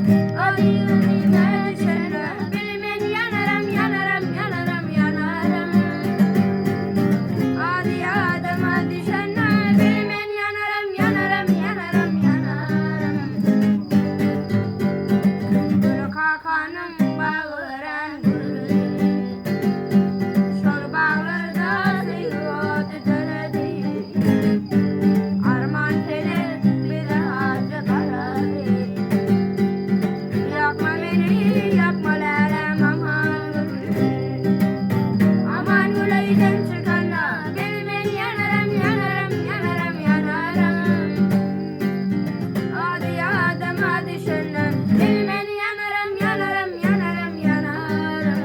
Adime düşene bilmen yanarım yanarım yanarım yanarım. Adi Adem'e düşene bilmen yanarım yanarım yanarım yanarım. Gülü kakanım bağıran gülü. Şol bağlarda seyret dönedi. Arman teler bir ağacı karadı. Yakma beni yakma lerem aman gülü. Aman güleyden çıkana bilmen yanarım yanarım yanarım yanarım. Adi Adem'e düşene bilmen yanarım yanarım yanarım yanarım.